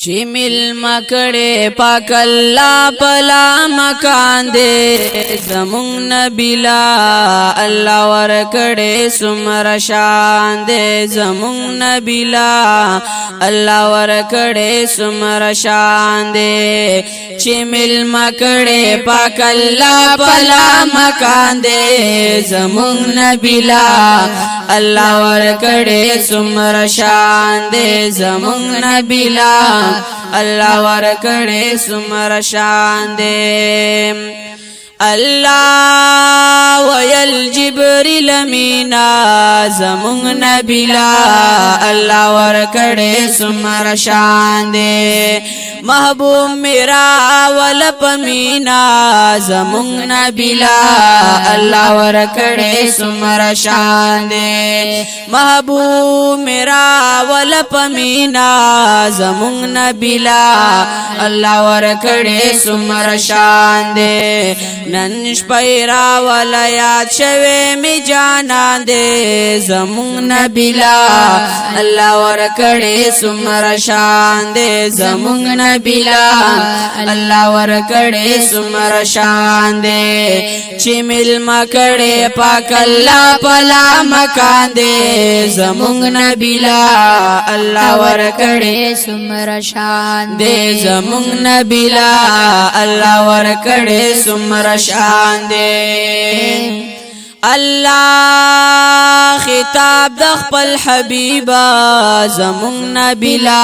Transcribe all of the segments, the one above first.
چی مل مکڑے پاک اللہ پلا مکان دے زمون نبیلا اللہ ورکڑے سمر شان دے زمون نبیلا اللہ ورکڑے سمر شان دے چی مل مکڑے پاک اللہ پلا مکان دے زمون نبیلا اللہ ورکڑے سمر شان دے زمون نبیلا اللہ ورکڑے سمر شان دے اللہ ویل جبریل مینا زمون نبیلا اللہ ورکڑے سمر شان دے محبوب میرا ولپ مینا زمون نبیلا اللہ ورکڑے سمر شان دے محبوب میرا ولپ مینا زمون نبیلا اللہ ورکڑے سمر شان دے ننش پیرا والا یاد شوے می جانا دے زمون نبیلا اللہ ورکڑے سمر شان دے زمون نبیلا اللہ ورکڑے سمر شان دے چی مل مکڑے پاک اللہ پلا مکان دے زمون نبیلا اللہ ورکڑے سمر شان دے زمون نبیلا اللہ ورکڑے سمر شان دے اللہ خطاب دخپل حبیبا زمون نبیلا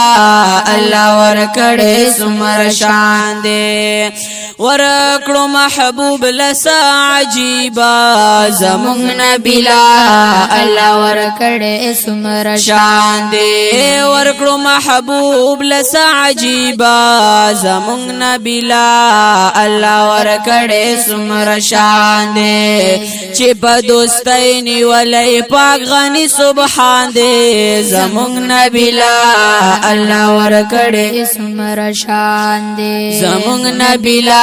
اللہ ورکڑے سمر شان دے ورکڑو محبوب لسا عجیبا زمون نبیلا اللہ ورکڑے سمر شان دے ورکڑو محبوب لسا عجیبا زمون نبیلا اللہ ورکڑے سمر شان دے چپ دوستینی ولی پاک غنی سبحان دے زمون نبیلا اللہ ورکڑے سمر شان دے زمون نبیلا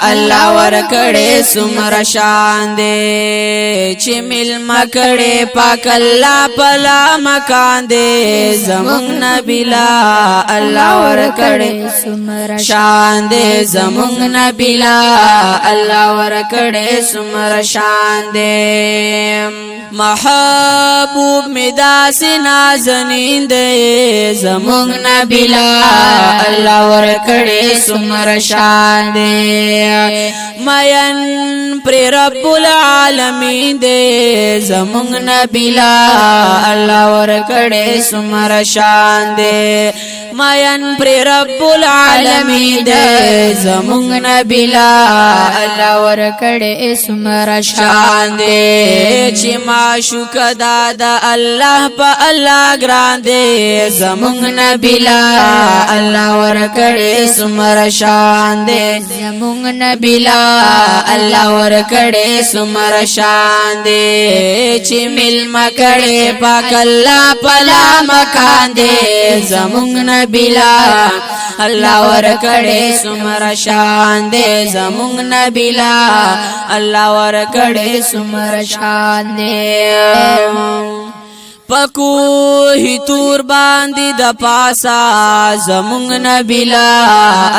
اللہ ورکڑے سمر شان دے چی مل مکڑے پاک اللہ پلا مکان دے زمون نبیلا اللہ ورکڑے سمر شان دے زمون نبیلا اللہ ورکڑے سمر شان دے محبوب مدا سے نازنین دے زمون نبیلا اللہ ورکڑے سمر شان دے مین پر رب العالمین دے زمون نبیلا اللہ ورکڑے سمر شان دے مین پر رب العالمین دے زمون نبیلا اللہ ورکڑے سمر شان دے چی معشوق دادا اللہ پا اللہ گران دے زمون نبیلا اللہ ورکڑے سمر شان دے زمون نبیلا اللہ ورکڑے سمر شان دے چی مل مکڑے پاک اللہ پلا مکان دے زمون نبیلا اللہ ورکڑے سمر شان دے زمون نبیلا اللہ ورکڑے سمر شان دے پکو ہی تور باندی دا پاسا زمون نبیلا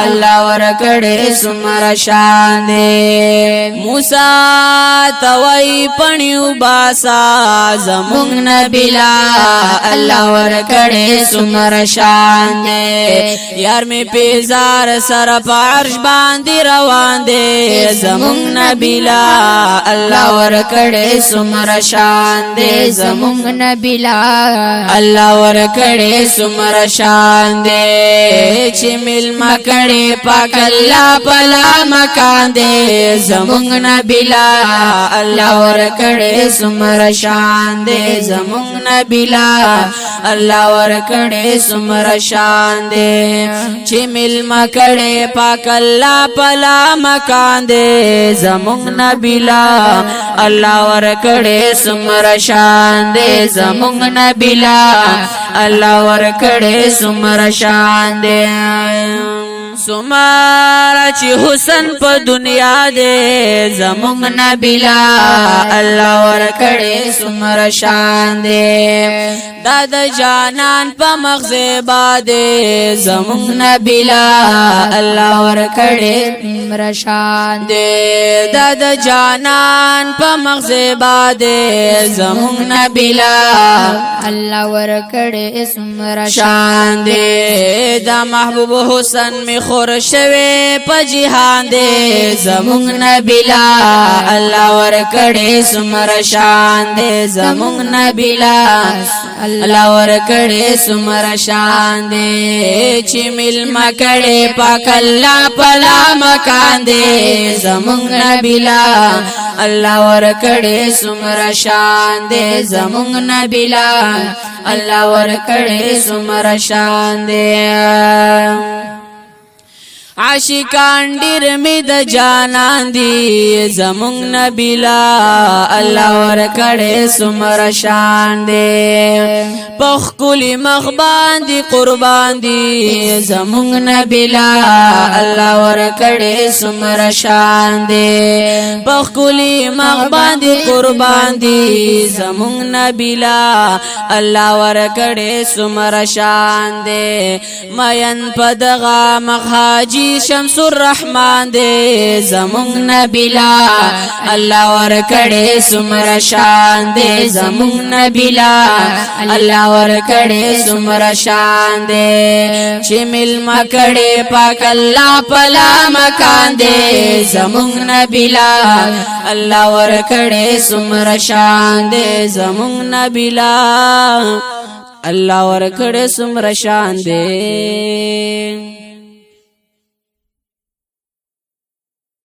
اللہ ورکڑے سمر شان دے موسیٰ توئی پنیو باسا زمون نبیلا اللہ ورکڑے سمر شان دے یار میں پیزار سر پارش باندی روان دے زمون نبیلا اللہ ورکڑے سمر شان دے زمون نبیلا اللہ ورکڑے سمر شان دے چی مل مکڑے پاک اللہ پلا مکان دے زمون نبیلا اللہ ورکڑے سمر شان دے زمون نبیلا اللہ ورکڑے سمر شان دے چی مل مکڑے پاک اللہ پلا مکان دے زمون نبیلا اللہ ورکڑے سمر شان دے زمون نبیلا اللہ ورکڑے سمر شان دے سمارا چی حسن پا دنیا دے زمونگ نبی لا اللہ ورکڑے سمر شان دے داد جانان پا مغزبا دے زمونگ نبی لا اللہ ورکڑے سمر شان دے داد جانان پا مغزبا دے زمونگ نبی لا اللہ ورکڑے سمر شان دے دا محبوب حسن می خور شوی پا جہان دے زمونگ نبی لا اللہ ورکڑے سمر شان دے زمونگ نبی لا اللہ ورکڑے سمر شان دے چی مل مکڑے پاک اللہ پلا مکان دے زمونگ نبی لا اللہ ورکڑے سمر شان دے زمونگ نبی لا اللہ ورکڑے سمر شان دے عاشقان ډیر می د جانان دی زمونگ نبی لا اللہ ورکڑے سمر شان دے پخ کلی مخبان دی قربان دی زمونگ نبی لا اللہ ورکڑے سمر شان دے پخ کلی مخبان دی قربان دی زمونگ نبی لا اللہ ورکڑے سمر شان دے مین پدغا مخاجی شمس الرحمن دے زمونگ نبی لا اللہ ورکڑے سمر شان دے زمونگ نبی لا اللہ ورکڑے سمر شان دے چی مل مکڑے پاک اللہ پلا مکان دے زمونگ نبی لا اللہ ورکڑے سمر شان دے زمونگ نبی لا اللہ ورکڑے سمر شان دے